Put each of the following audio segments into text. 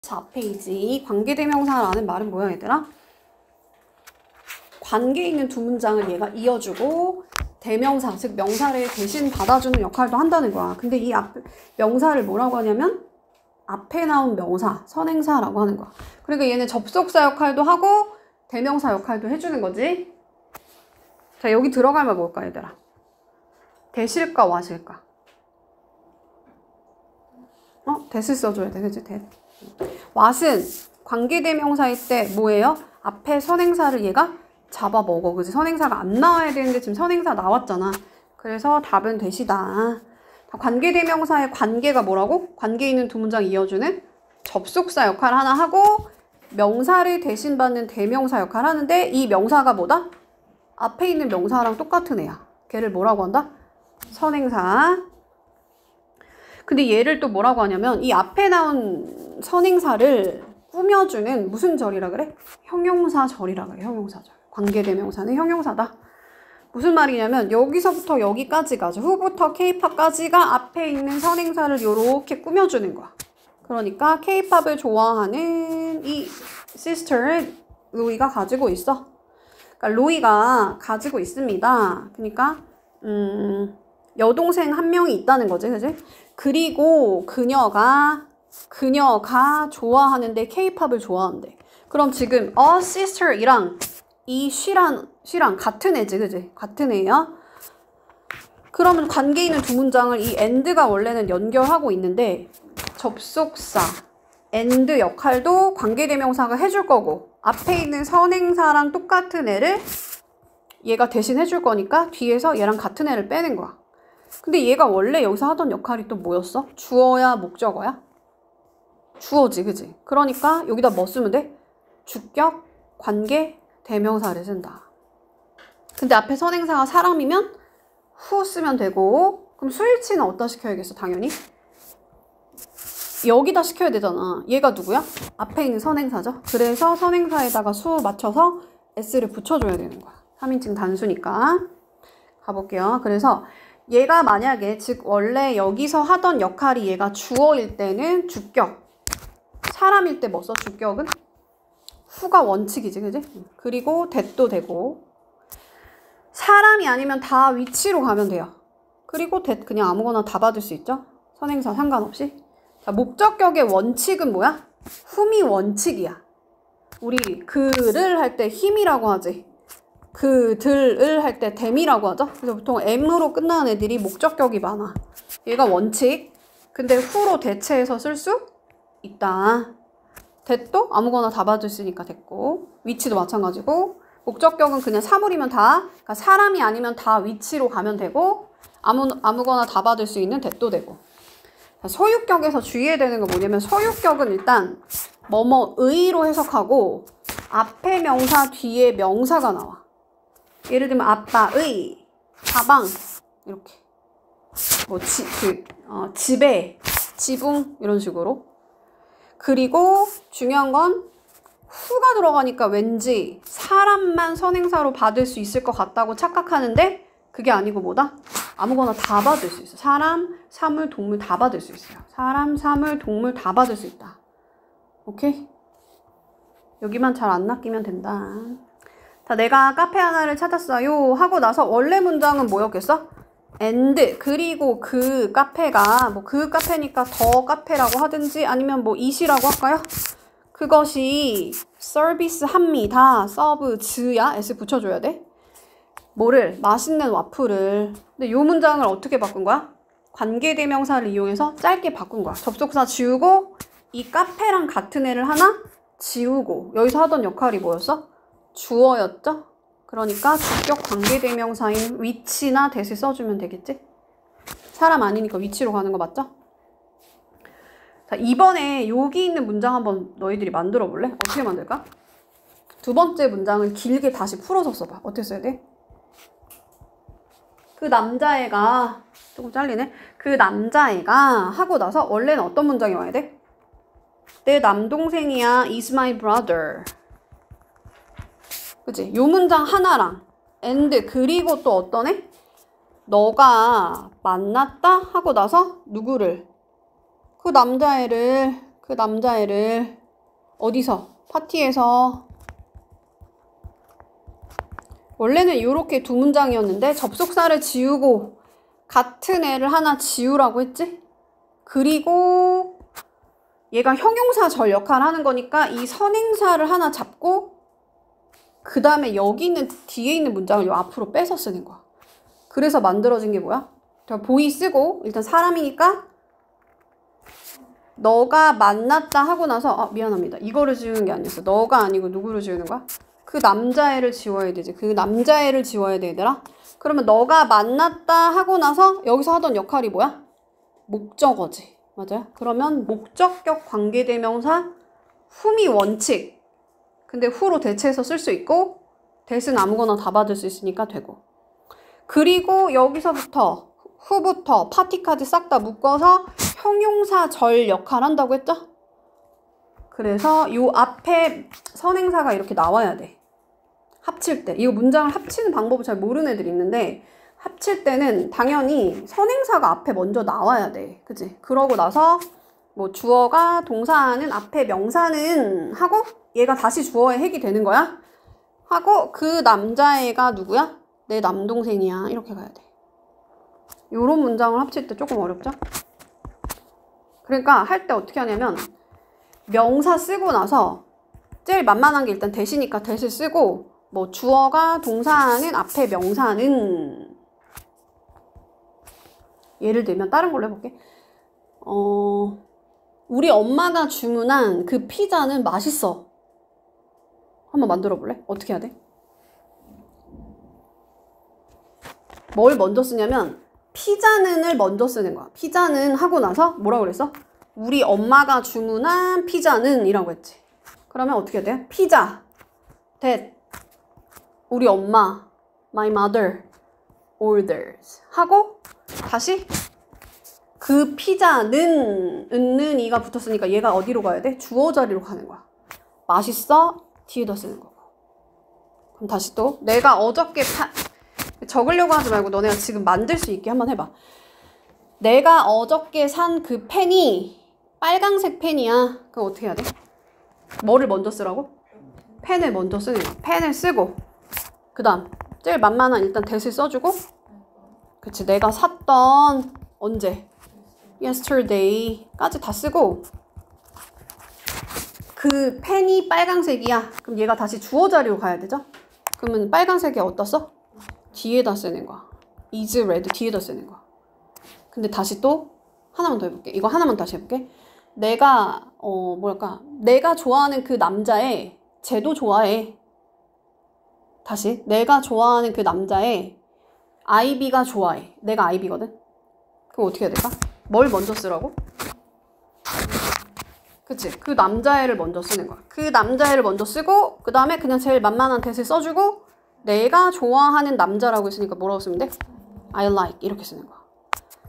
14페이지 관계대명사라는 말은 뭐야 얘들아? 관계 있는 두 문장을 얘가 이어주고 대명사, 즉 명사를 대신 받아주는 역할도 한다는 거야. 근데 이 명사를 뭐라고 하냐면 앞에 나온 명사, 선행사라고 하는 거야. 그러니까 얘는 접속사 역할도 하고 대명사 역할도 해주는 거지. 자, 여기 들어가면 뭘까 얘들아? 대실까 와실까? 대실 써줘야 돼, 그치? 왓은 관계대명사일 때 뭐예요? 앞에 선행사를 얘가 잡아먹어, 그치? 선행사가 안 나와야 되는데 지금 선행사 나왔잖아. 그래서 답은 대시다. 관계대명사의 관계가 뭐라고? 관계 있는 두 문장 이어주는 접속사 역할 하나 하고 명사를 대신 받는 대명사 역할 하는데 이 명사가 뭐다? 앞에 있는 명사랑 똑같은 애야. 걔를 뭐라고 한다? 선행사. 근데 얘를 또 뭐라고 하냐면 이 앞에 나온 선행사를 꾸며주는 무슨 절이라 그래? 형용사절이라 그래. 형용사절. 관계대명사는 형용사다. 무슨 말이냐면 여기서부터 여기까지가 후부터 K-팝까지가 앞에 있는 선행사를 이렇게 꾸며주는 거야. 그러니까 K-팝을 좋아하는 이 sister 루이가 가지고 있어. 그러니까 루이가 가지고 있습니다. 그러니까 여동생 한 명이 있다는 거지, 그지? 그리고 그녀가 좋아하는데 K-팝을 좋아한대. 그럼 지금 a sister이랑 이 she랑 같은 애지, 그지? 같은 애야. 그러면 관계 있는 두 문장을 이 and가 원래는 연결하고 있는데 접속사 and 역할도 관계대명사가 해줄 거고 앞에 있는 선행사랑 똑같은 애를 얘가 대신 해줄 거니까 뒤에서 얘랑 같은 애를 빼는 거야. 근데 얘가 원래 여기서 하던 역할이 또 뭐였어? 주어야 목적어야? 주어지, 그지? 그러니까 여기다 뭐 쓰면 돼? 주격, 관계, 대명사를 쓴다. 근데 앞에 선행사가 사람이면 who 쓰면 되고 그럼 수일치는 어디다 시켜야겠어? 당연히 여기다 시켜야 되잖아. 얘가 누구야? 앞에 있는 선행사죠. 그래서 선행사에다가 수 맞춰서 s를 붙여줘야 되는 거야. 3인칭 단수니까. 가볼게요. 그래서 얘가 만약에 즉 원래 여기서 하던 역할이 얘가 주어일 때는 주격, 사람일 때 뭐 써? 주격은? who가 원칙이지, 그지? 그리고 that도 되고 사람이 아니면 다 위치로 가면 돼요. 그리고 that 그냥 아무거나 다 받을 수 있죠? 선행사 상관없이. 자, 목적격의 원칙은 뭐야? whom이 원칙이야. 우리 그를 할 때 힘이라고 하지. 그들을 할 때 them이라고 하죠. 그래서 보통 m으로 끝나는 애들이 목적격이 많아. 얘가 원칙. 근데 who로 대체해서 쓸 수 있다. that도 아무거나 다 받을 수 있으니까 됐고 위치도 마찬가지고 목적격은 그냥 사물이면 다, 그러니까 사람이 아니면 다 위치로 가면 되고 아무거나 다 받을 수 있는 that도 되고. 소유격에서 주의해야 되는 건 뭐냐면 소유격은 일단 뭐뭐의로 해석하고 앞에 명사 뒤에 명사가 나와. 예를 들면 아빠의, 가방 이렇게 뭐 집에, 지붕 이런 식으로. 그리고 중요한 건 who가 들어가니까 왠지 사람만 선행사로 받을 수 있을 것 같다고 착각하는데 그게 아니고 뭐다? 아무거나 다 받을 수 있어. 사람, 사물, 동물 다 받을 수 있어요. 사람, 사물, 동물 다 받을 수 있다. 오케이? 여기만 잘 안 낚이면 된다. 자, 내가 카페 하나를 찾았어요 하고 나서 원래 문장은 뭐였겠어? and 그리고 그 카페가 뭐 그 카페니까 더 카페라고 하든지 아니면 뭐 it이라고 할까요? 그것이 서비스 합니다. 서브즈야? s 붙여줘야 돼. 뭐를? 맛있는 와플을. 근데 이 문장을 어떻게 바꾼 거야? 관계대명사를 이용해서 짧게 바꾼 거야. 접속사 지우고 이 카페랑 같은 애를 하나 지우고 여기서 하던 역할이 뭐였어? 주어였죠? 그러니까 주격 관계대명사인 위치나 that을 써주면 되겠지? 사람 아니니까 위치로 가는 거 맞죠? 자, 이번에 여기 있는 문장 한번 너희들이 만들어 볼래? 어떻게 만들까? 두 번째 문장을 길게 다시 풀어서 써봐. 어떻게 써야 돼? 그 남자애가 조금 잘리네. 그 남자애가 하고 나서 원래는 어떤 문장이 와야 돼? 내 남동생이야. is my brother. 그치? 요 문장 하나랑 and 그리고 또 어떤 애? 너가 만났다 하고 나서 누구를? 그 남자애를 그 남자애를 어디서? 파티에서. 원래는 이렇게 두 문장이었는데 접속사를 지우고 같은 애를 하나 지우라고 했지? 그리고 얘가 형용사 절 역할을 하는 거니까 이 선행사를 하나 잡고 그 다음에 여기 있는 뒤에 있는 문장을 요 앞으로 빼서 쓰는 거야. 그래서 만들어진 게 뭐야? 보이 쓰고 일단 사람이니까 너가 만났다 하고 나서 미안합니다. 이거를 지우는 게 아니었어. 너가 아니고 누구를 지우는 거야? 그 남자애를 지워야 되지. 그 남자애를 지워야 돼, 얘들아. 그러면 너가 만났다 하고 나서 여기서 하던 역할이 뭐야? 목적어지. 맞아요? 그러면 목적격 관계대명사 whom이 원칙. 근데 who로 대체해서 쓸 수 있고 대신 아무거나 다 받을 수 있으니까 되고. 그리고 여기서부터 who부터 파티까지 싹 다 묶어서 형용사 절 역할 한다고 했죠? 그래서 요 앞에 선행사가 이렇게 나와야 돼. 합칠 때. 이거 문장을 합치는 방법을 잘 모르는 애들이 있는데 합칠 때는 당연히 선행사가 앞에 먼저 나와야 돼. 그치? 그러고 나서 뭐 주어가 동사는 앞에 명사는 하고 얘가 다시 주어의 핵이 되는 거야. 하고 그 남자애가 누구야? 내 남동생이야. 이렇게 가야 돼. 요런 문장을 합칠 때 조금 어렵죠? 그러니까 할 때 어떻게 하냐면 명사 쓰고 나서 제일 만만한 게 일단 대시니까 대시 쓰고 뭐 주어가 동사는 앞에 명사는 예를 들면 다른 걸로 해볼게. 우리 엄마가 주문한 그 피자는 맛있어. 한번 만들어 볼래? 어떻게 해야 돼? 뭘 먼저 쓰냐면 피자는을 먼저 쓰는 거야. 피자는 하고 나서 뭐라고 그랬어? 우리 엄마가 주문한 피자는 이라고 했지. 그러면 어떻게 해야 돼? 피자 that 우리 엄마 my mother orders 하고 다시 그 피자는 은는 이가 붙었으니까 얘가 어디로 가야 돼? 주어 자리로 가는 거야. 맛있어 뒤에다 쓰는 거고. 그럼 다시 또 내가 어저께 적으려고 하지 말고 너네가 지금 만들 수 있게 한번 해봐. 내가 어저께 산 그 펜이 빨강색 펜이야. 그럼 어떻게 해야 돼? 뭐를 먼저 쓰라고? 펜을 먼저 쓰는 거야. 펜을 쓰고 그 다음 제일 만만한 일단 that을 써주고 그치 내가 샀던 언제? yesterday까지 다 쓰고 그 펜이 빨강색이야. 그럼 얘가 다시 주어 자리로 가야 되죠? 그러면 빨강색이 어디다 써? 뒤에다 쓰는 거야. is red 뒤에다 쓰는 거야. 근데 다시 또 하나만 더 해볼게. 이거 하나만 다시 해볼게. 내가 내가 좋아하는 그 남자애 쟤도 좋아해. 다시 내가 좋아하는 그 남자애 아이비가 좋아해. 내가 아이비거든. 그럼 어떻게 해야 될까? 뭘 먼저 쓰라고? 그치? 그 남자애를 먼저 쓰는 거야. 그 남자애를 먼저 쓰고 그 다음에 그냥 제일 만만한 that을 써주고 내가 좋아하는 남자라고 했으니까 뭐라고 쓰면 돼? I like 이렇게 쓰는 거야.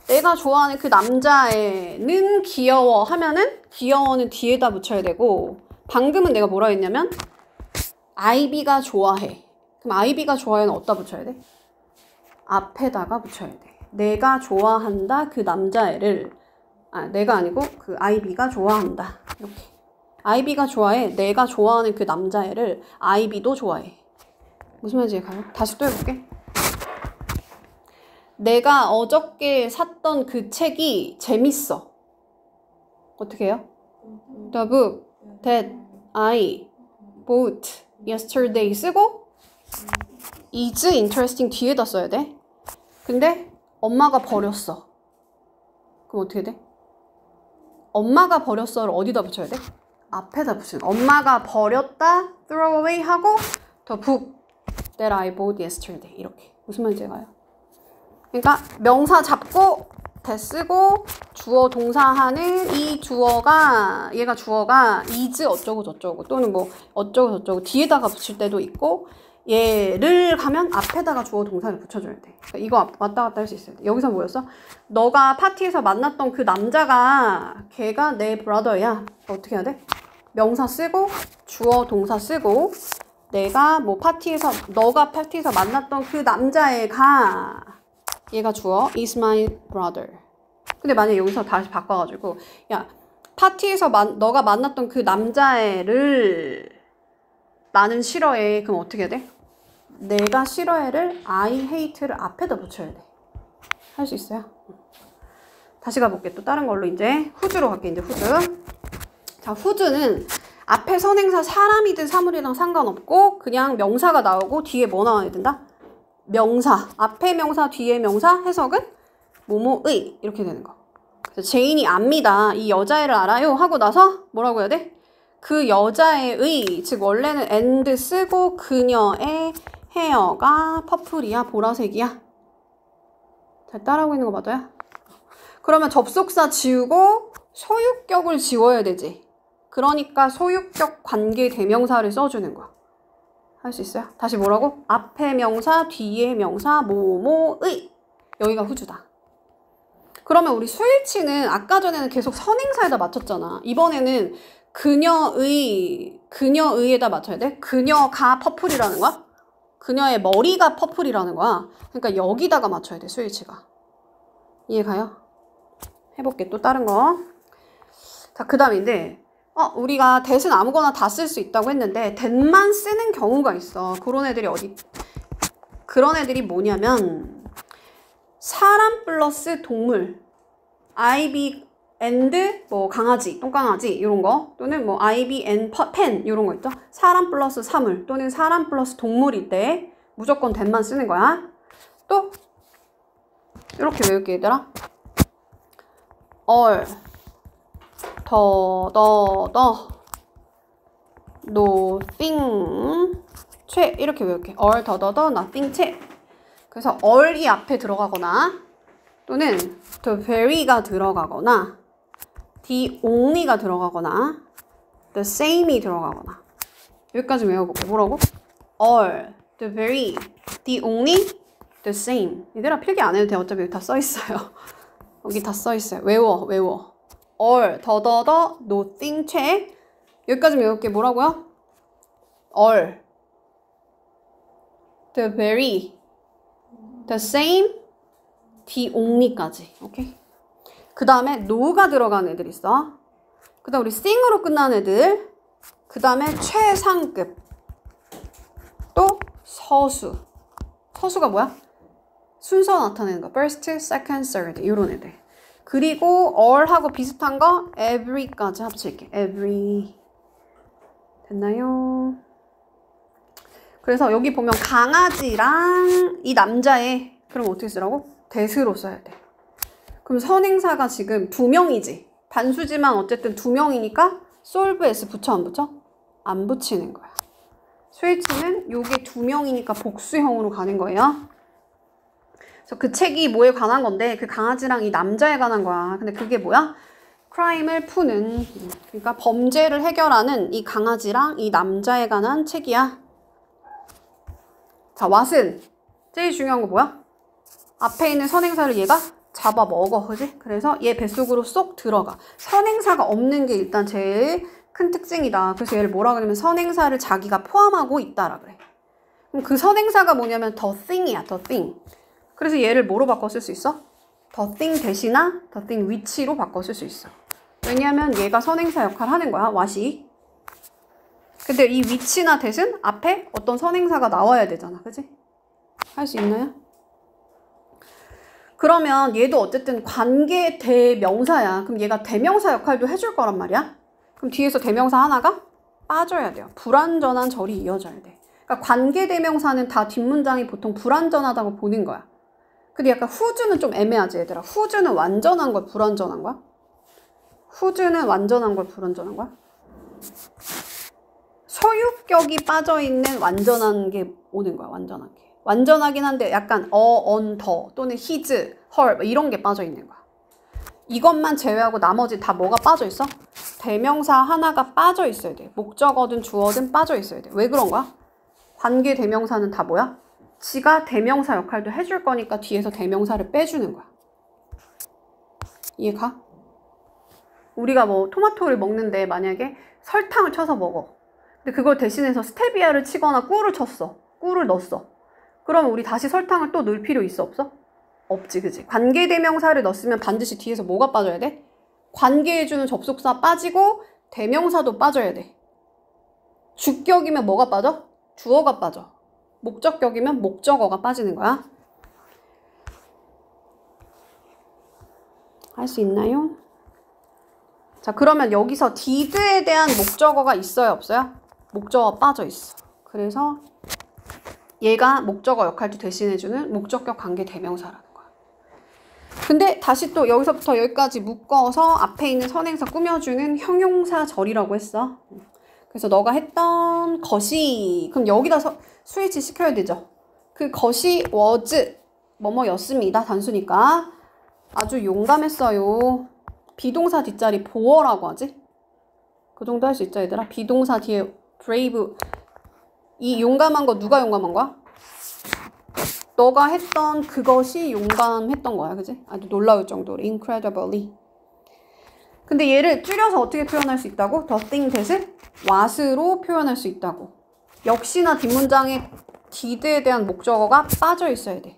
내가 좋아하는 그 남자애는 귀여워 하면은 귀여워는 뒤에다 붙여야 되고 방금은 내가 뭐라 했냐면 아이비가 좋아해. 그럼 아이비가 좋아해는 어디다 붙여야 돼? 앞에다가 붙여야 돼. 내가 좋아한다 그 남자애를 내가 아니고 그 아이비가 좋아한다. 이렇게 아이비가 좋아해. 내가 좋아하는 그 남자애를 아이비도 좋아해. 무슨 말인지 가요? 다시 또 해볼게. 내가 어저께 샀던 그 책이 재밌어. 어떻게 해요? The book that I bought yesterday 쓰고 is interesting 뒤에다 써야 돼. 근데 엄마가 버렸어. 그럼 어떻게 돼? 엄마가 버렸어를 어디다 붙여야 돼? 앞에다 붙이는 거야. 엄마가 버렸다 throw away 하고 the book that I bought yesterday 이렇게. 무슨 말인지 가요? 그러니까 명사 잡고 대 쓰고 주어 동사하는 이 주어가 얘가 주어가 is 어쩌고 저쩌고 또는 뭐 어쩌고 저쩌고 뒤에다가 붙일 때도 있고 얘를 가면 앞에다가 주어 동사를 붙여줘야 돼. 그러니까 이거 왔다 갔다 할 수 있어야 돼. 여기서 뭐였어? 너가 파티에서 만났던 그 남자가 걔가 내 브라더야. 어떻게 해야 돼? 명사 쓰고 주어 동사 쓰고 내가 뭐 너가 파티에서 만났던 그 남자애가 얘가 주어 is my brother. 근데 만약에 여기서 다시 바꿔가지고 야 파티에서 너가 만났던 그 남자애를 나는 싫어해. 그럼 어떻게 해야 돼? 내가 싫어해를 I hate를 앞에다 붙여야 돼. 할 수 있어요? 다시 가볼게. 또 다른 걸로 이제 후즈로 갈게. 이제 후즈. 자, 후즈는 앞에 선행사 사람이든 사물이랑 상관없고 그냥 명사가 나오고 뒤에 뭐 나와야 된다? 명사. 앞에 명사, 뒤에 명사, 해석은 뭐뭐의 이렇게 되는 거. 그래서 제인이 압니다. 이 여자애를 알아요. 하고 나서 뭐라고 해야 돼? 그 여자애의, 즉 원래는 and 쓰고 그녀의 헤어가 퍼플이야, 보라색이야. 잘 따라하고 있는 거 맞아요? 그러면 접속사 지우고 소유격을 지워야 되지. 그러니까 소유격 관계 대명사를 써주는 거야. 할 수 있어요? 다시 뭐라고? 앞에 명사, 뒤에 명사, 뭐뭐의. 여기가 후주다. 그러면 우리 수일치는 아까 전에는 계속 선행사에다 맞췄잖아. 이번에는 그녀의에다 맞춰야 돼? 그녀가 퍼플이라는 거야? 그녀의 머리가 퍼플이라는 거야. 그러니까 여기다가 맞춰야 돼, 수일치가. 이해가요? 해볼게. 또 다른 거. 자, 그 다음인데, 우리가 that은 아무거나 다 쓸 수 있다고 했는데, that만 쓰는 경우가 있어. 그런 애들이 뭐냐면, 사람 플러스 동물. I, B, and, 뭐, 강아지, 똥강아지, 이런 거. 또는 뭐, I, B, and, pen, 이런 거 있죠? 사람 플러스 사물, 또는 사람 플러스 동물일 때, 무조건 that만 쓰는 거야. 또, 이렇게 외울게, 얘들아. all, nothing, 채 이렇게 외울게. all, nothing, 채. 그래서 all이 앞에 들어가거나 또는 the very가 들어가거나 the only가 들어가거나 the same이 들어가거나 여기까지 외워볼게. 뭐라고? all, the very, the only, the same. 얘들아 필기 안 해도 돼. 어차피 여기 다 써있어요. 여기 다 써있어요. 외워. all, nothing, 채. 여기까지 외울게. 뭐라고요? all, the very, the same, the only까지. 오케이? 그 다음에 no가 들어간 애들 있어. 그 다음 우리 thing으로 끝나는 애들. 그 다음에 최상급. 또 서수. 서수가 뭐야? 순서 나타내는 거. first, second, third 이런 애들. 그리고 all하고 비슷한 거 every까지 합칠게. every. 됐나요? 그래서 여기 보면 강아지랑 이 남자애 그럼 어떻게 쓰라고? that으로 써야 돼. 그럼 선행사가 지금 2명이지. 단수지만 어쨌든 2명이니까 solve s 붙여 안 붙여? 안 붙이는 거야. 스위치는 요게 2명이니까 복수형으로 가는 거예요. 그래서 그 책이 뭐에 관한 건데 그 강아지랑 이 남자에 관한 거야. 근데 그게 뭐야? 크라임을 푸는, 그러니까 범죄를 해결하는 이 강아지랑 이 남자에 관한 책이야. 자, what은 제일 중요한 거 뭐야? 앞에 있는 선행사를 얘가 잡아먹어, 그지? 그래서 얘 뱃속으로 쏙 들어가. 선행사가 없는 게 일단 제일 큰 특징이다. 그래서 얘를 뭐라 그러냐면 선행사를 자기가 포함하고 있다라 그래. 그럼 그 선행사가 뭐냐면 the thing이야, the thing. 그래서 얘를 뭐로 바꿔 쓸 수 있어? the thing 대신나 the thing which로 바꿔 쓸 수 있어. 왜냐면 얘가 선행사 역할을 하는 거야, what이. 근데 이 which나 that은 앞에 어떤 선행사가 나와야 되잖아, 그지? 할 수 있나요? 그러면 얘도 어쨌든 관계 대명사야. 그럼 얘가 대명사 역할도 해줄 거란 말이야. 그럼 뒤에서 대명사 하나가 빠져야 돼요. 불완전한 절이 이어져야 돼. 그러니까 관계 대명사는 다 뒷문장이 보통 불완전하다고 보는 거야. 근데 약간 후주는 좀 애매하지, 얘들아. 후주는 완전한 거야, 불완전한 거야? 후주는 완전한 거야, 불완전한 거야? 소유격이 빠져있는 완전한 게 오는 거야, 완전한 게. 완전하긴 한데 약간 on, the 또는 his, her 이런 게 빠져있는 거야. 이것만 제외하고 나머지 다 뭐가 빠져있어? 대명사 하나가 빠져있어야 돼. 목적어든 주어든 빠져있어야 돼. 왜 그런 거야? 관계 대명사는 다 뭐야? 지가 대명사 역할도 해줄 거니까 뒤에서 대명사를 빼주는 거야. 이해가? 우리가 뭐 토마토를 먹는데 만약에 설탕을 쳐서 먹어. 근데 그걸 대신해서 스테비아를 치거나 꿀을 쳤어. 꿀을 넣었어. 그럼 우리 다시 설탕을 또 넣을 필요 있어, 없어? 없지, 그지? 관계대명사를 넣었으면 반드시 뒤에서 뭐가 빠져야 돼? 관계해주는 접속사 빠지고 대명사도 빠져야 돼. 주격이면 뭐가 빠져? 주어가 빠져. 목적격이면 목적어가 빠지는 거야. 할 수 있나요? 자, 그러면 여기서 did에 대한 목적어가 있어요, 없어요? 목적어가 빠져 있어. 그래서 얘가 목적어 역할도 대신해주는 목적격 관계 대명사라는 거야. 근데 다시 또 여기서부터 여기까지 묶어서 앞에 있는 선행사 꾸며주는 형용사절이라고 했어. 그래서 너가 했던 것이, 그럼 여기다 스위치 시켜야 되죠. 그 것이 was 뭐뭐였습니다. 단수니까. 아주 용감했어요. 비동사 뒷자리 보어라고 하지? 그 정도 할 수 있죠, 얘들아? 비동사 뒤에 brave. 이 용감한 거 누가 용감한 거야? 너가 했던 그것이 용감했던 거야, 그지? 아주 놀라울 정도로 incredibly. 근데 얘를 줄여서 어떻게 표현할 수 있다고? the thing that을 was로 표현할 수 있다고. 역시나 뒷문장에 did에 대한 목적어가 빠져 있어야 돼.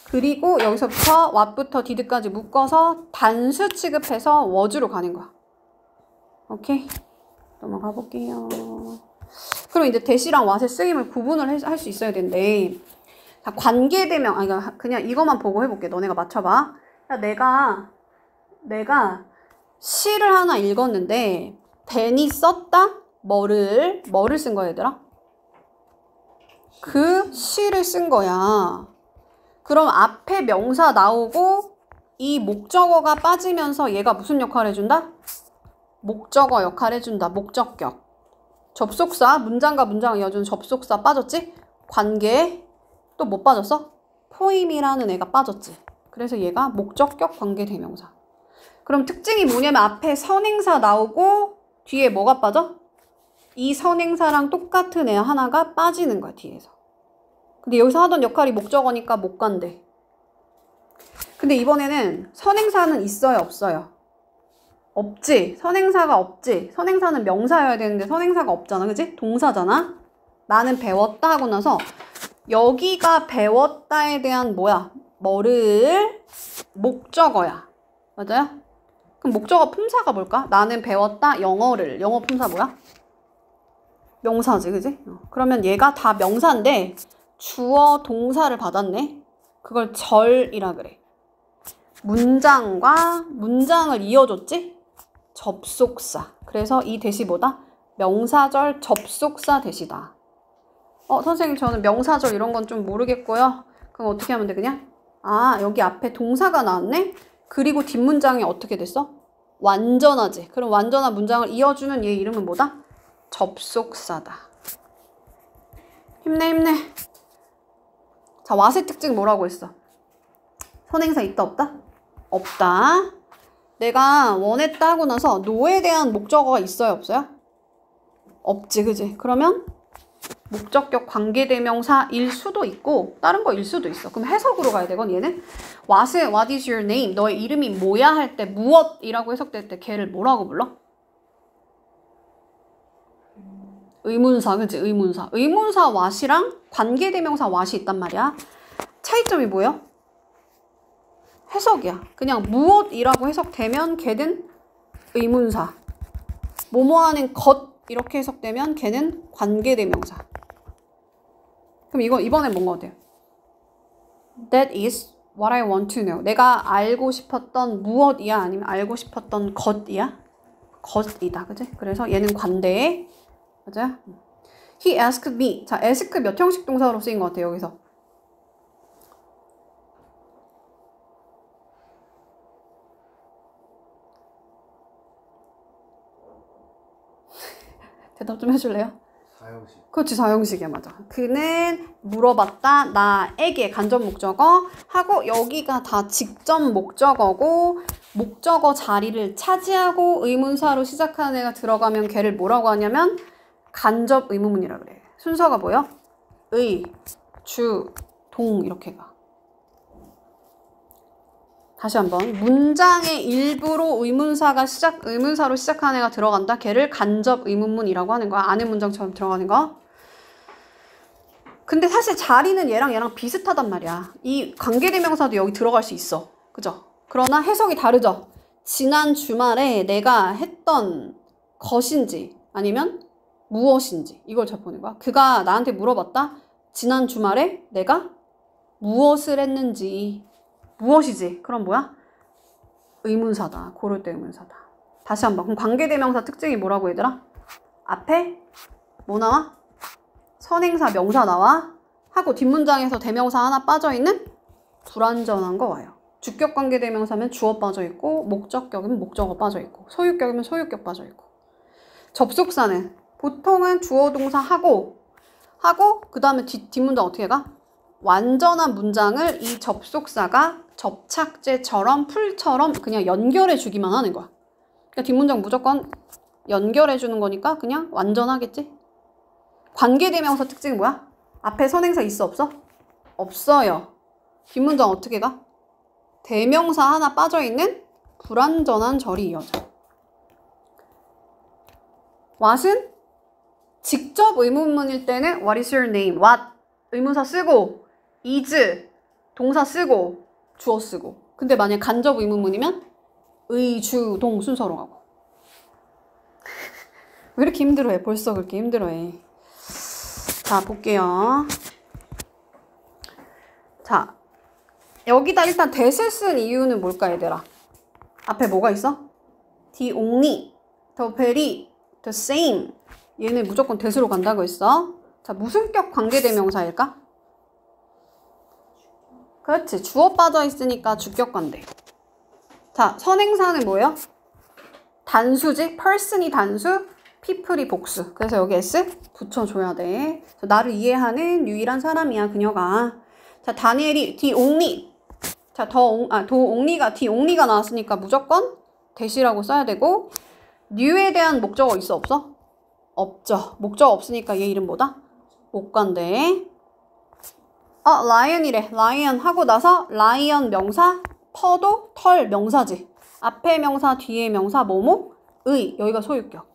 그리고 여기서부터 what부터 did까지 묶어서 단수 취급해서 was로 가는 거야. 오케이? 넘어가 볼게요. 그럼 이제 that이랑 what의 쓰임을 구분을 할 수 있어야 되는데, 자, 관계대명, 아니, 그냥 이것만 보고 해볼게. 너네가 맞춰봐. 야, 내가 시를 하나 읽었는데, 댄이 썼다? 뭐를 쓴 거야, 얘들아? 그 시를 쓴 거야. 그럼 앞에 명사 나오고, 이 목적어가 빠지면서 얘가 무슨 역할을 해준다? 목적어 역할을 해준다. 목적격. 접속사, 문장과 문장을 이어주는 접속사 빠졌지? 관계, 또 뭐 빠졌어? 포임이라는 애가 빠졌지. 그래서 얘가 목적격 관계 대명사. 그럼 특징이 뭐냐면 앞에 선행사 나오고 뒤에 뭐가 빠져? 이 선행사랑 똑같은 애 하나가 빠지는 거야, 뒤에서. 근데 여기서 하던 역할이 목적어니까 못 간대. 근데 이번에는 선행사는 있어요, 없어요? 없지. 선행사가 없지. 선행사는 명사여야 되는데 선행사가 없잖아, 그치? 동사잖아. 나는 배웠다 하고 나서 여기가 배웠다에 대한 뭐야? 뭐를? 목적어야. 맞아요? 그럼 목적어 품사가 뭘까? 나는 배웠다 영어를. 영어 품사 뭐야? 명사지, 그지? 그러면 얘가 다 명사인데 주어 동사를 받았네. 그걸 절이라 그래. 문장과 문장을 이어줬지? 접속사. 그래서 이 대시 뭐다? 명사절 접속사 대시다. 선생님 저는 명사절 이런 건 좀 모르겠고요. 그럼 어떻게 하면 돼 그냥? 아, 여기 앞에 동사가 나왔네? 그리고 뒷문장이 어떻게 됐어? 완전하지. 그럼 완전한 문장을 이어주는 얘 이름은 뭐다? 접속사다. 힘내 힘내. 자, what의 특징 뭐라고 했어? 선행사 있다 없다? 없다. 내가 원했다 하고 나서 no에 대한 목적어가 있어요 없어요? 없지, 그지? 그러면 목적격 관계대명사일 수도 있고 다른 거일 수도 있어. 그럼 해석으로 가야 되건 얘는 what is your name? 너의 이름이 뭐야 할 때 무엇이라고 해석될 때 걔를 뭐라고 불러? 의문사, 그치? 의문사. 의문사 what이랑 관계대명사 what이 있단 말이야. 차이점이 뭐예요? 해석이야. 그냥 무엇이라고 해석되면 걔는 의문사. 뭐뭐하는 것 이렇게 해석되면 걔는 관계대명사. 그럼 이번엔 뭔가 어때요? That is what I want to know. 내가 알고 싶었던 무엇이야? 아니면 알고 싶었던 것이야? 것이다. 그치? 그래서 얘는 관대해. 맞아요? He asked me. 자, ask 몇 형식 동사로 쓰인 것 같아요, 여기서. 대답 좀 해줄래요? 사형식. 그렇지, 사형식이야, 맞아. 그는 물어봤다, 나에게 간접 목적어 하고 여기가 다 직접 목적어고 목적어 자리를 차지하고 의문사로 시작하는 애가 들어가면 걔를 뭐라고 하냐면 간접 의문문이라 그래. 순서가 뭐야? 의, 주, 동 이렇게 가. 다시 한번. 문장의 일부로 의문사로 시작하는 애가 들어간다. 걔를 간접 의문문이라고 하는 거야. 아는 문장처럼 들어가는 거. 근데 사실 자리는 얘랑 비슷하단 말이야. 이 관계대명사도 여기 들어갈 수 있어. 그죠? 그러나 해석이 다르죠? 지난 주말에 내가 했던 것인지 아니면 무엇인지 이걸 짚어보는 거야. 그가 나한테 물어봤다. 지난 주말에 내가 무엇을 했는지. 무엇이지? 그럼 뭐야? 의문사다. 고를 때 의문사다. 다시 한번. 그럼 관계대명사 특징이 뭐라고 얘들아? 앞에 뭐 나와? 선행사 명사 나와. 하고 뒷문장에서 대명사 하나 빠져있는 불완전한 거 와요. 주격 관계대명사면 주어 빠져있고 목적격이면 목적어 빠져있고 소유격이면 소유격 빠져있고 접속사는 보통은 주어 동사 하고 그 다음에 뒷문장 어떻게 가? 완전한 문장을 이 접속사가 접착제처럼 풀처럼 그냥 연결해 주기만 하는 거야. 그러니까 뒷문장 무조건 연결해 주는 거니까 그냥 완전하겠지? 관계대명사 특징이 뭐야? 앞에 선행사 있어 없어? 없어요. 뒷문장 어떻게 가? 대명사 하나 빠져있는 불완전한 절이 이어져. what은 직접 의문문일 때는 what is your name? what 의문사 쓰고 is 동사 쓰고 주어 쓰고. 근데 만약 간접 의문문이면 의, 주, 동 순서로 가고. 왜 이렇게 힘들어해? 벌써 그렇게 힘들어해. 자, 볼게요. 자, 여기다 일단 that을 쓴 이유는 뭘까, 얘들아? 앞에 뭐가 있어? the only, the very, the same. 얘는 무조건 that으로 간다고 했어. 자, 무슨 격 관계대명사일까? 그렇지. 주어 빠져 있으니까 주격 관대. 자, 선행사는 뭐예요? 단수지? person이 단수, people이 복수. 그래서 여기 s 붙여줘야 돼. 나를 이해하는 유일한 사람이야, 그녀가. 자, 다니엘이 the only. 자, the only가 나왔으니까 무조건 that이라고 써야 되고, new에 대한 목적어 있어, 없어? 없죠. 목적어 없으니까 얘 이름 뭐다? 못 간대. lion이래. lion 하고 나서 lion 명사, 퍼도 털 명사지. 앞에 명사, 뒤에 명사, 뭐뭐, 의. 여기가 소유격.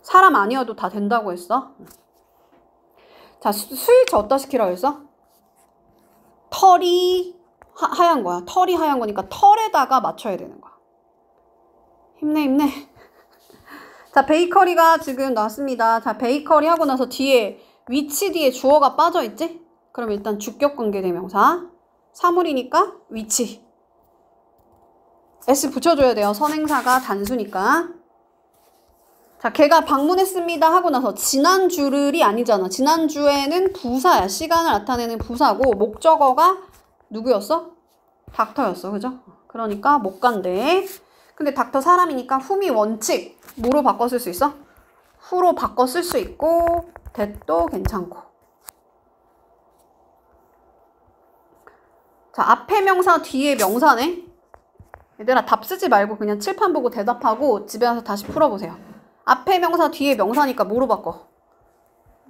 사람 아니어도 다 된다고 했어. 자, 스위치 어디다 시키라고 했어? 털이 하얀 거야. 털이 하얀 거니까 털에다가 맞춰야 되는 거야. 힘내. 자, 베이커리가 지금 나왔습니다. 자, 베이커리 하고 나서 뒤에 위치 뒤에 주어가 빠져 있지? 그럼 일단 주격 관계대명사. 사물이니까 위치. s 붙여줘야 돼요. 선행사가 단수니까. 자, 걔가 방문했습니다 하고 나서 지난주를이 아니잖아. 지난주에는 부사야. 시간을 나타내는 부사고 목적어가 누구였어? 닥터였어. 그죠? 그러니까 못 간대. 근데 닥터 사람이니까 whom이 원칙. 뭐로 바꿔 쓸 수 있어? who로 바꿔 쓸 수 있고 that도 괜찮고. 자, 앞에 명사 뒤에 명사네. 얘들아 답 쓰지 말고 그냥 칠판 보고 대답하고 집에 가서 다시 풀어보세요. 앞에 명사 뒤에 명사니까 뭐로 바꿔?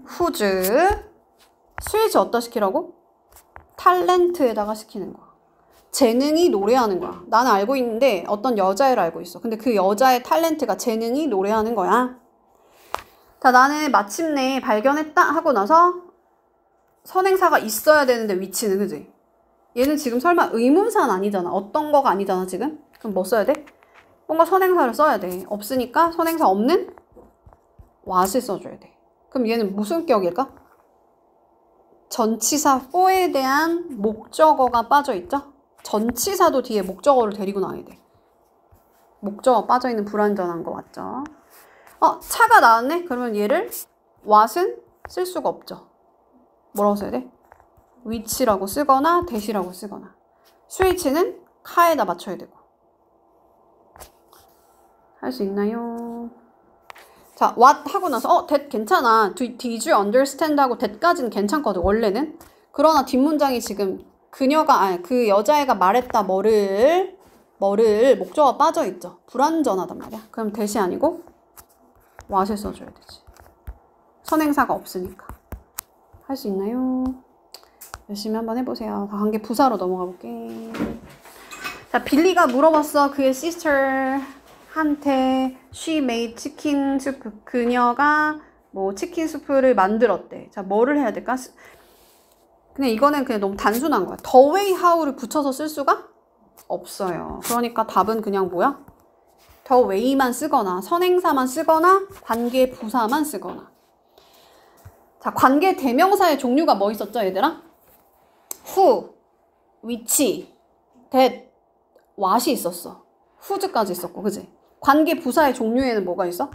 whose. 스위치 어디다 시키라고? 탤런트에다가 시키는 거야. 재능이 노래하는 거야. 나는 알고 있는데 어떤 여자애를 알고 있어. 근데 그 여자의 탤런트가 재능이 노래하는 거야. 자, 나는 마침내 발견했다 하고 나서 선행사가 있어야 되는데 위치는, 그지? 얘는 지금 설마 의문사는 아니잖아. 어떤 거가 아니잖아, 지금. 그럼 뭐 써야 돼? 뭔가 선행사를 써야 돼. 없으니까 선행사 없는 what을 써줘야 돼. 그럼 얘는 무슨 격일까? 전치사 for에 대한 목적어가 빠져있죠? 전치사도 뒤에 목적어를 데리고 나와야 돼. 목적어 빠져있는 불완전한 거 맞죠? 차가 나왔네? 그러면 얘를 what은 쓸 수가 없죠. 뭐라고 써야 돼? which라고 쓰거나 that이라고 쓰거나. 스위치는 카에다 맞춰야 되고. 할 수 있나요? 자, what 하고 나서 that 괜찮아. Did you understand 하고 that까지는 괜찮거든, 원래는. 그러나 뒷문장이 지금 그 여자애가 말했다 뭐를 목적어가 빠져있죠. 불완전하단 말이야. 그럼 that이 아니고 what을 써줘야 되지. 선행사가 없으니까. 할 수 있나요? 열심히 한번 해보세요. 다 한 개 부사로 넘어가 볼게. 자, 빌리가 물어봤어. 그의 sister한테 she made chicken soup. 그녀가 뭐 치킨 수프를 만들었대. 자, 뭐를 해야 될까? 그냥 이거는 그냥 너무 단순한 거야. the way how를 붙여서 쓸 수가 없어요. 그러니까 답은 그냥 뭐야? the way만 쓰거나 선행사만 쓰거나 관계 부사만 쓰거나. 자, 관계 대명사의 종류가 뭐 있었죠, 얘들아? who, which, that, what이 있었어. who's까지 있었고, 그지? 관계 부사의 종류에는 뭐가 있어?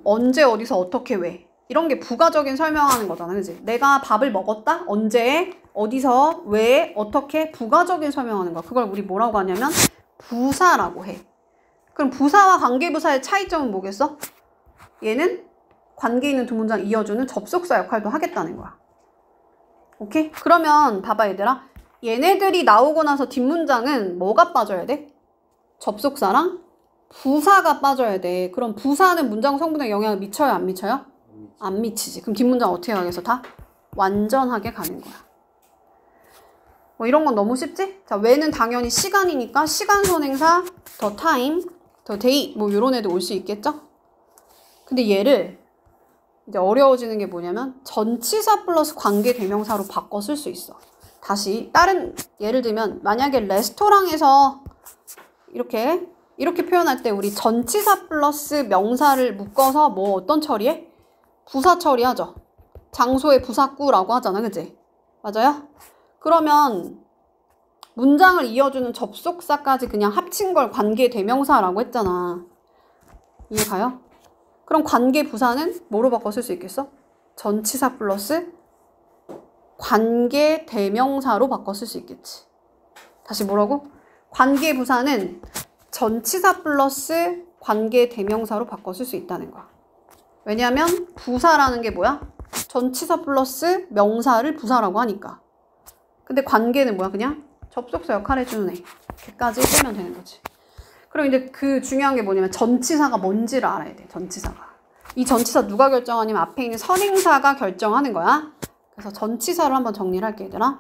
언제, 어디서, 어떻게, 왜. 이런 게 부가적인 설명하는 거잖아, 그지? 내가 밥을 먹었다? 언제, 어디서, 왜, 어떻게, 부가적인 설명하는 거야. 그걸 우리 뭐라고 하냐면 부사라고 해. 그럼 부사와 관계부사의 차이점은 뭐겠어? 얘는 관계 있는 두 문장 이어주는 접속사 역할도 하겠다는 거야. 오케이? 그러면 봐봐 얘들아. 얘네들이 나오고 나서 뒷문장은 뭐가 빠져야 돼? 접속사랑 부사가 빠져야 돼. 그럼 부사는 문장 성분에 영향을 미쳐요? 안 미쳐요? 안 미치지. 그럼 뒷문장 어떻게 하겠어? 다 완전하게 가는 거야. 뭐 이런 건 너무 쉽지? 자, 왜는 당연히 시간이니까 시간 선행사 the time, the day 뭐 이런 애들 올 수 있겠죠? 근데 얘를 이제 어려워지는 게 뭐냐면 전치사 플러스 관계 대명사로 바꿔 쓸 수 있어. 다시 다른 예를 들면 만약에 레스토랑에서 이렇게 표현할 때 우리 전치사 플러스 명사를 묶어서 뭐 어떤 처리해? 부사 처리하죠. 장소의 부사구라고 하잖아, 그치? 맞아요? 그러면 문장을 이어주는 접속사까지 그냥 합친 걸 관계 대명사라고 했잖아. 이해 가요? 그럼 관계 부사는 뭐로 바꿔 쓸 수 있겠어? 전치사 플러스 관계 대명사로 바꿔 쓸 수 있겠지. 다시 뭐라고? 관계 부사는 전치사 플러스 관계 대명사로 바꿔 쓸 수 있다는 거야. 왜냐하면 부사라는 게 뭐야? 전치사 플러스 명사를 부사라고 하니까. 근데 관계는 뭐야? 그냥 접속사 역할을 해주는 애. 걔까지 빼면 되는 거지. 그럼 이제 그 중요한 게 뭐냐면 전치사가 뭔지를 알아야 돼. 전치사가. 이 전치사 누가 결정하냐면 앞에 있는 선행사가 결정하는 거야. 그래서 전치사를 한번 정리를 할게 얘들아.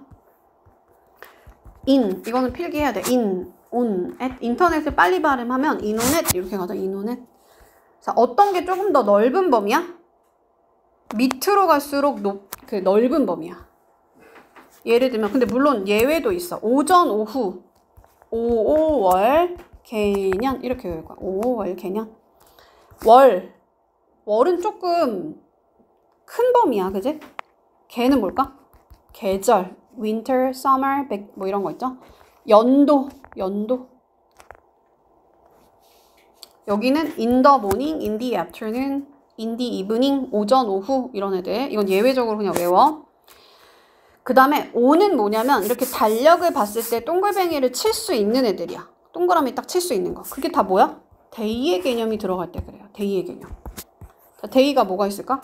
in 이거는 필기해야 돼. in, on, at 인터넷을 빨리 발음하면 in, on, at 이렇게 가죠. in, on, at. 자, 어떤 게 조금 더 넓은 범위야? 밑으로 갈수록 그 넓은 범위야. 예를 들면 근데 물론 예외도 있어. 오전, 오후, 오월, 개년 이렇게 외울 거야. 오월, 개년. 월은 조금 큰 범위야, 그지? 개는 뭘까? 계절, winter, summer, 뭐 이런 거 있죠? 연도. 여기는 in the morning, in the afternoon, in the evening, 오전, 오후 이런 애들. 이건 예외적으로 그냥 외워. 그 다음에 O는 뭐냐면 이렇게 달력을 봤을 때 동글뱅이를 칠 수 있는 애들이야. 동그라미 딱 칠 수 있는 거. 그게 다 뭐야? 데이의 개념이 들어갈 때 그래요. 데이의 개념. 자, 데이가 뭐가 있을까?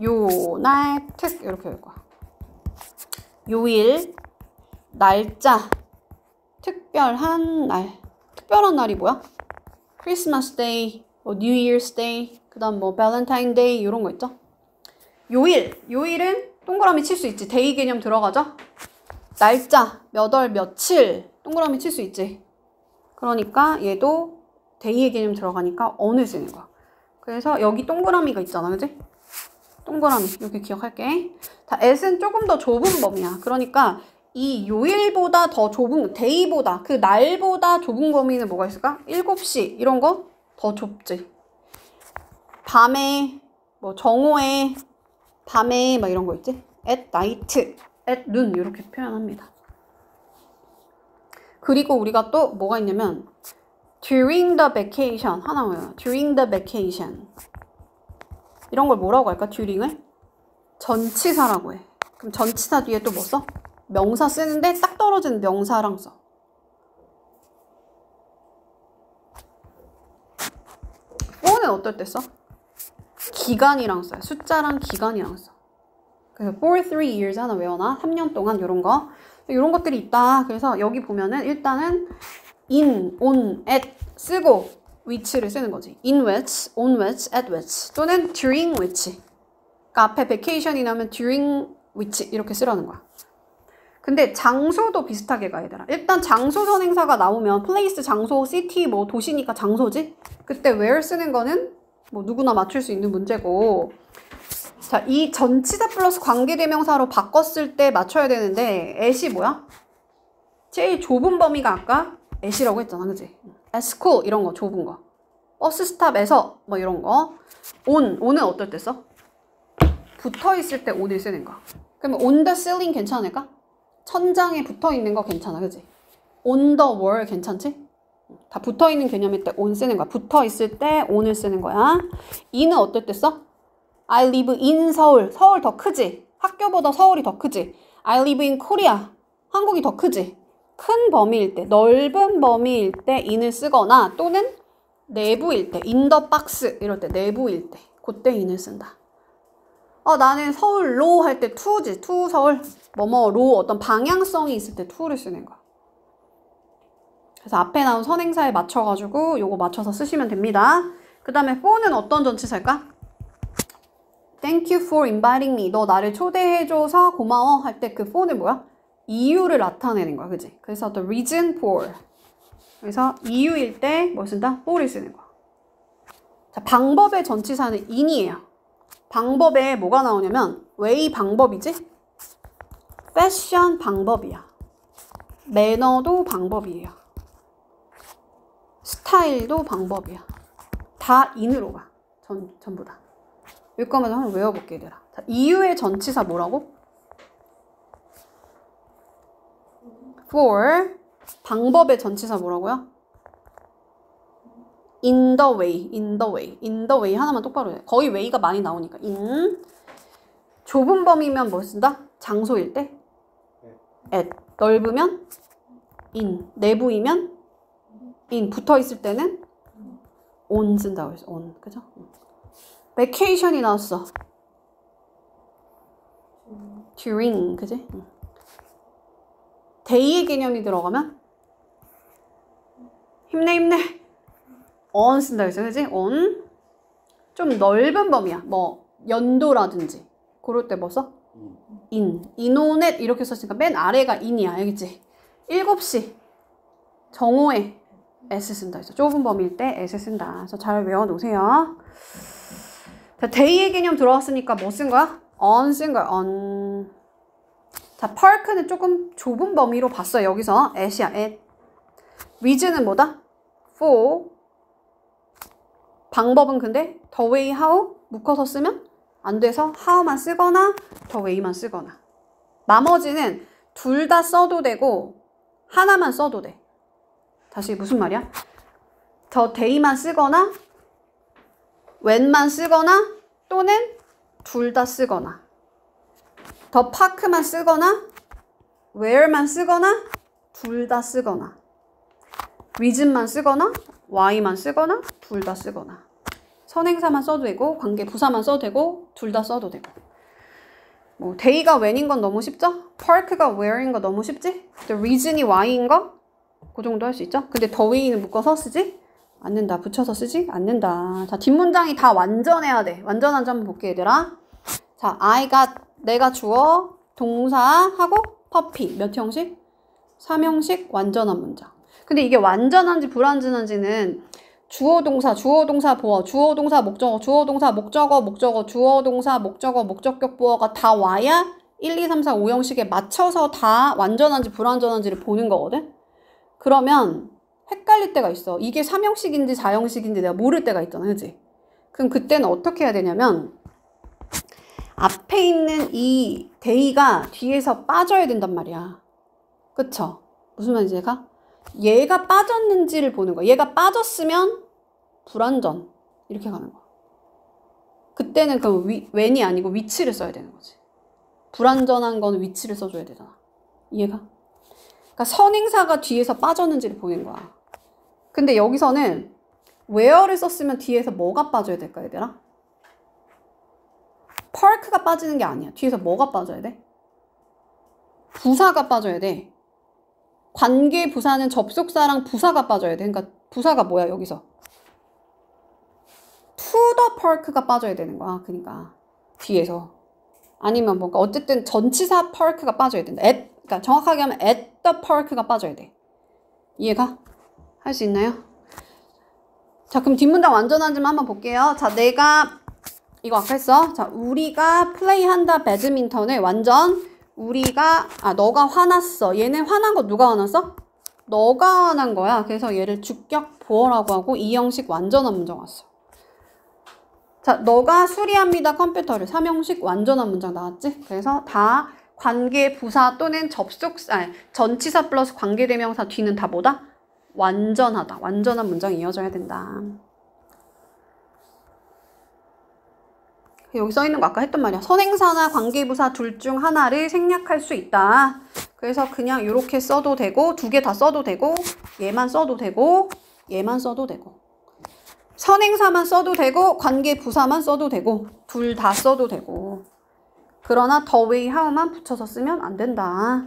요, 날, 특 이렇게 할 거야. 요일, 날짜, 특별한 날. 특별한 날이 뭐야? 크리스마스 데이, 뭐 뉴 이어스 데이, 그 다음 뭐 발렌타인 데이 이런 거 있죠? 요일은 동그라미 칠 수 있지. 데이 개념 들어가죠? 날짜, 몇 월, 며칠 동그라미 칠 수 있지. 그러니까 얘도 데이의 개념 들어가니까 어느 쓰는 거야. 그래서 여기 동그라미가 있잖아, 그지? 동그라미 이렇게 기억할게. 자, at은 조금 더 좁은 범위야. 그러니까 이 요일보다 더 좁은, 데이보다 그 날보다 좁은 범위는 뭐가 있을까? 7시 이런 거 더 좁지. 밤에 뭐 정오에 밤에 막 이런 거 있지? at night, at noon 이렇게 표현합니다. 그리고 우리가 또 뭐가 있냐면 during the vacation 하나 뭐야? during the vacation 이런 걸 뭐라고 할까? during을 전치사라고 해. 그럼 전치사 뒤에 또 뭐 써? 명사 쓰는데 딱 떨어지는 명사랑 써. for는 어떨 때 써? 기간이랑 써요. 숫자랑 기간이랑 써. 그래서 for 3 years 하나 외워놔. 3년 동안 이런 거. 이런 것들이 있다. 그래서 여기 보면은 일단은 in, on, at 쓰고 which를 쓰는 거지. in which, on which, at which 또는 during which. 그러니까 앞에 vacation이 나오면 during which 이렇게 쓰라는 거야. 근데 장소도 비슷하게 가야 되라. 일단 장소 선행사가 나오면 place, 장소, city 뭐 도시니까 장소지. 그때 where 쓰는 거는 뭐 누구나 맞출 수 있는 문제고. 자, 이 전치사 플러스 관계대명사로 바꿨을 때 맞춰야 되는데 at이 뭐야? 제일 좁은 범위가 아까 at이라고 했잖아, 그지? at school 이런 거 좁은 거. 버스 스탑에서 뭐 이런 거. on은 어떨 때 써? 붙어 있을 때 on을 쓰는 거. 그러면 on the ceiling 괜찮을까? 천장에 붙어 있는 거 괜찮아, 그지? on the wall 괜찮지? 다 붙어 있는 개념일 때 on 쓰는 거야. 붙어 있을 때 on을 쓰는 거야. in은 어떨 때 써? I live in 서울. 서울 더 크지? 학교보다 서울이 더 크지? I live in Korea. 한국이 더 크지? 큰 범위일 때, 넓은 범위일 때 in을 쓰거나 또는 내부일 때, in the box 이럴 때 내부일 때 그때 in을 쓴다. 나는 서울로 할 때 to지. to 서울. 뭐뭐로 어떤 방향성이 있을 때 to를 쓰는 거야. 그래서 앞에 나온 선행사에 맞춰가지고 요거 맞춰서 쓰시면 됩니다. 그 다음에 for는 어떤 전치사일까? Thank you for inviting me. 너 나를 초대해줘서 고마워 할 때 그 for는 뭐야? 이유를 나타내는 거야, 그지? 그래서 the reason for. 그래서 이유일 때 뭐 쓴다? for를 쓰는 거야. 자, 방법의 전치사는 in이에요. 방법에 뭐가 나오냐면 way 방법이지? 패션 방법이야. 매너도 방법이에요. 스타일도 방법이야. 다 in으로 가. 전부 다. 여기까지 한번 외워볼게, 얘들아. 자, 이유의 전치사 뭐라고? for. 방법의 전치사 뭐라고요? in the way, in the way, in the way 하나만 똑바로 해. 거의 way가 많이 나오니까 in. 좁은 범위면 뭐 쓴다? 장소일 때 at. 넓으면 in. 내부이면 in. 붙어 있을 때는 on 쓴다고 했어. on. 그죠? vacation이 나왔어. during. 그지? day의 개념이 들어가면 힘내. on 쓴다 그랬어. 그지? on. 좀 넓은 범위야. 뭐 연도라든지 그럴 때 뭐 써? in. inonet 이렇게 썼으니까 맨 아래가 in이야. 알겠지? 7시 정오에 s 쓴다 했어. 좁은 범위일 때 s 쓴다. 그래서 잘 외워놓으세요. 자, day의 개념 들어왔으니까 뭐 쓴 거야? on 쓴 거야. on. 자, park는 조금 좁은 범위로 봤어. 여기서 at이야. at. reason은 뭐다? for. 방법은 근데 the way, how 묶어서 쓰면 안 돼서 how만 쓰거나 the way만 쓰거나. 나머지는 둘 다 써도 되고 하나만 써도 돼. 다시 무슨 말이야? the day만 쓰거나 when만 쓰거나 또는 둘 다 쓰거나. the park만 쓰거나 where만 쓰거나 둘 다 쓰거나. reason만 쓰거나 why만 쓰거나 둘 다 쓰거나. 선행사만 써도 되고 관계 부사만 써도 되고 둘 다 써도 되고. 뭐 day가 when인 건 너무 쉽죠? park가 where인 거 너무 쉽지? the reason이 why인 거? 그 정도 할 수 있죠? 근데 the way는 묶어서 쓰지? 않는다. 붙여서 쓰지? 않는다. 자, 뒷문장이 다 완전해야 돼. 완전한지 한번 볼게, 얘들아. 자, I got, 내가 주어, 동사하고 puppy. 몇 형식? 3형식 완전한 문장. 근데 이게 완전한지 불완전한지는 주어 동사 보어, 주어 동사 목적어, 주어 동사 목적어, 주어 동사 목적어, 목적격 보어가 다 와야 1, 2, 3, 4, 5형식에 맞춰서 다 완전한지 불완전한지를 보는 거거든? 그러면 헷갈릴 때가 있어. 이게 3형식인지 4형식인지 내가 모를 때가 있잖아, 그치? 그럼 그때는 어떻게 해야 되냐면 앞에 있는 이 day가 뒤에서 빠져야 된단 말이야. 그쵸? 무슨 말인지 얘가 빠졌는지를 보는 거야. 얘가 빠졌으면 불완전 이렇게 가는 거야. 그때는 그 when이 아니고 위치를 써야 되는 거지. 불완전한 거는 위치를 써줘야 되잖아. 이해가? 그러니까 선행사가 뒤에서 빠졌는지를 보는 거야. 근데 여기서는 where를 썼으면 뒤에서 뭐가 빠져야 될까, 얘들아? park가 빠지는 게 아니야. 뒤에서 뭐가 빠져야 돼? 부사가 빠져야 돼. 관계 부사는 접속사랑 부사가 빠져야 돼. 그러니까 부사가 뭐야, 여기서? to the park가 빠져야 되는 거야. 그러니까 뒤에서. 아니면 뭔가 어쨌든 전치사 park가 빠져야 된다. 그러니까 정확하게 하면 at the park가 빠져야 돼. 이해가? 할 수 있나요? 자, 그럼 뒷문장 완전한지만 한번 볼게요. 자, 내가 이거 아까 했어. 자, 우리가 플레이한다 배드민턴을 완전 너가 화났어. 얘는 화난 거 누가 화났어? 너가 화난 거야. 그래서 얘를 주격 보어라고 하고 이 형식 완전한 문장 왔어. 자, 너가 수리합니다. 컴퓨터를. 3형식 완전한 문장 나왔지? 그래서 다 관계 부사 또는 전치사 플러스 관계대명사 뒤는 다 뭐다? 완전하다. 완전한 문장이 이어져야 된다. 여기 써 있는 거 아까 했던 말이야. 선행사나 관계부사 둘 중 하나를 생략할 수 있다. 그래서 그냥 이렇게 써도 되고 두 개 다 써도 되고 얘만 써도 되고 얘만 써도 되고 선행사만 써도 되고 관계부사만 써도 되고 둘 다 써도 되고 그러나 the way how만 붙여서 쓰면 안 된다.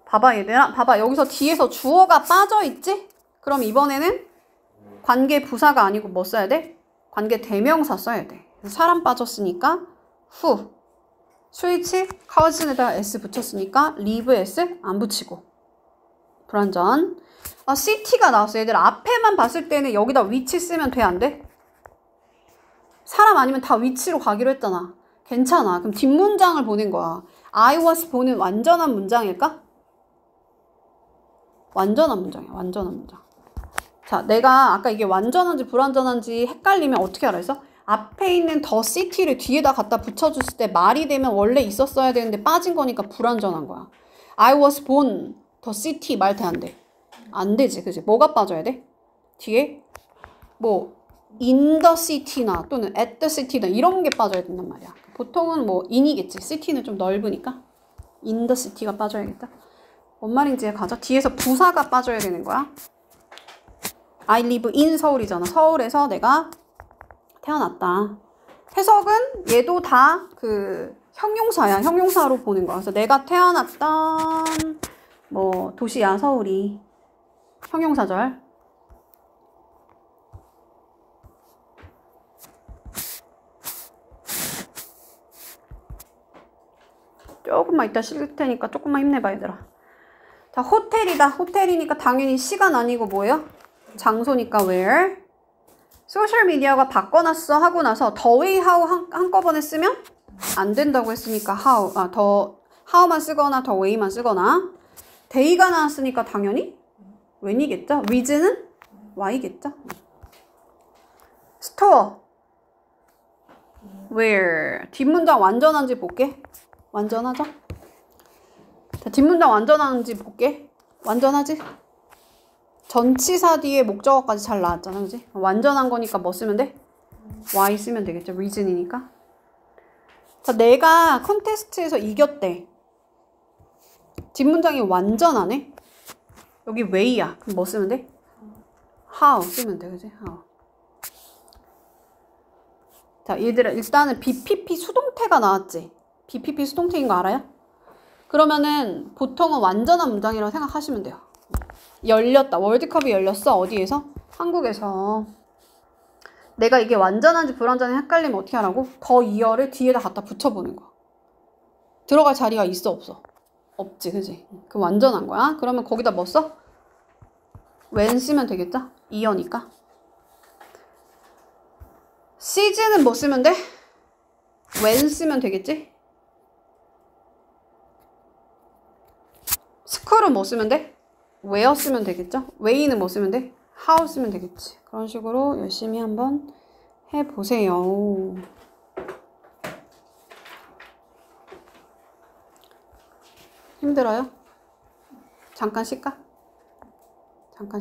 봐봐 얘들아. 봐봐 여기서 뒤에서 주어가 빠져있지? 그럼 이번에는 관계부사가 아니고 뭐 써야 돼? 관계대명사 써야 돼. 사람 빠졌으니까 who 스위치 cousin에다가 s 붙였으니까 leave s 안 붙이고 불완전. city가 나왔어. 얘들 앞에만 봤을 때는 여기다 위치 쓰면 돼 안 돼? 사람 아니면 다 위치로 가기로 했잖아. 괜찮아. 그럼 뒷문장을 보낸 거야. I was 보는 완전한 문장일까? 완전한 문장이야. 완전한 문장. 자, 내가 아까 이게 완전한지 불완전한지 헷갈리면 어떻게 알아 했어? 앞에 있는 the city를 뒤에다 갖다 붙여줬을 때 말이 되면 원래 있었어야 되는데 빠진 거니까 불완전한 거야. I was born the city 말 돼 안 돼? 안 되지. 그치? 뭐가 빠져야 돼? 뒤에 뭐 in the city나 또는 at the city나 이런 게 빠져야 된단 말이야. 보통은 뭐 in이겠지. city는 좀 넓으니까 in the city가 빠져야겠다. 뭔 말인지 가자. 뒤에서 부사가 빠져야 되는 거야. I live in 서울이잖아. 서울에서 내가 태어났다. 해석은 얘도 다 그 형용사야. 형용사로 보는 거야. 그래서 내가 태어났던 뭐 도시야 서울이. 형용사절. 조금만 이따 쉴 테니까 조금만 힘내봐 얘들아. 자, 호텔이다. 호텔이니까 당연히 시간 아니고 뭐예요? 장소니까 where. 소셜미디어가 바꿔놨어 하고 나서 the way how 한꺼번에 쓰면 안 된다고 했으니까 how만 쓰거나 the way만 쓰거나 day가 나왔으니까 당연히 when이겠죠? with는 why겠죠? store where. 뒷문장 완전한지 볼게. 완전하죠? 자, 뒷문장 완전한지 볼게. 완전하지? 전치사 뒤에 목적어까지 잘 나왔잖아. 그지? 완전한 거니까 뭐 쓰면 돼? why 쓰면 되겠죠. reason이니까. 자, 내가 콘테스트에서 이겼대. 뒷문장이 완전하네. 여기 way야. 그럼 뭐 쓰면 돼? how 쓰면 돼. 그지? how. 자, 얘들아 일단은 BPP 수동태가 나왔지? BPP 수동태인 거 알아요? 그러면은 보통은 완전한 문장이라고 생각하시면 돼요. 열렸다. 월드컵이 열렸어. 어디에서? 한국에서. 내가 이게 완전한지 불완전한지 헷갈리면 어떻게 하라고? 더 이어를 뒤에다 갖다 붙여보는 거야. 들어갈 자리가 있어 없어? 없지. 그지? 그 완전한 거야. 그러면 거기다 뭐 써? when 쓰면 되겠죠? 이어니까. 시즌은 뭐 쓰면 돼? when 쓰면 되겠지? 스쿨은 뭐 쓰면 돼? where 쓰면 되겠죠? way는 뭐 쓰면 돼? how 쓰면 되겠지. 그런 식으로 열심히 한번 해보세요. 힘들어요? 잠깐 쉴까? 잠깐